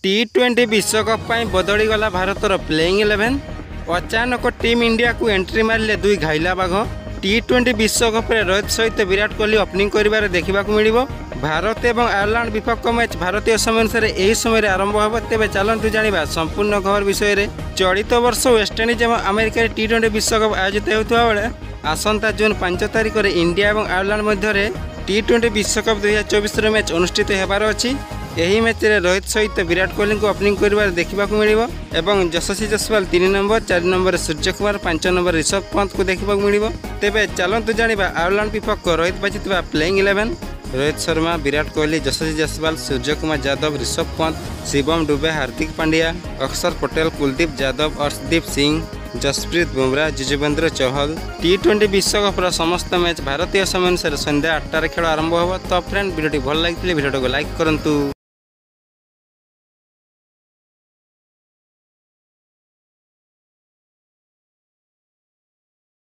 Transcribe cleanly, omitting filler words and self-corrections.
T20 विश्वकप पर बदलीगला भारतर playing 11। अचानक टीम इंडिया को एंट्री मारे दुई घाइला बाघ। T20 विश्वकप रोहित सहित विराट कोहली ओपनिंग कर देखा मिल। भारत और आयरलैंड विपक्ष मैच भारतीय समय अनुसार यही समय आरंभ हो। तेज चलतु जाना संपूर्ण खबर विषय। चलित वर्ष वेस्टइंडिज और अमेरिका T20 विश्वकप आयोजित होता बेले आसंता जून 5 तारिख में इंडिया और आयरलैंड मध्य T20 विश्वकप 2024 मैच अनुष्ठित होबार अच्छी। यही मैच रे रोहित सहित विराट कोहली को ओपनिंग कर देखा मिल। यशस्वी Jaswal 3 number, 4 number Surya Kumar, 5 number Rishabh Pant को देखा मिल। तेज चलतु जाना आयरलैंड विपक्ष रोहित बाजी प्लेइंग 11। रोहित शर्मा, विराट कोहली, यशस्वी जसवाल, सूर्य कुमार यादव, ऋषभ पंत, शिवम दुबे, हार्दिक पांड्या, अक्षर पटेल, कुलदीप यादव, अर्शदीप सिंह, जसप्रीत बुमराह, युजवेंद्र चहल। T20 विश्वकप समस्त मैच भारतीय समय अनुसार संध्या 8 खेल आरंभ हो। तो फ्रेंड वीडियो भल लगी वीडियो को लाइक करूँ।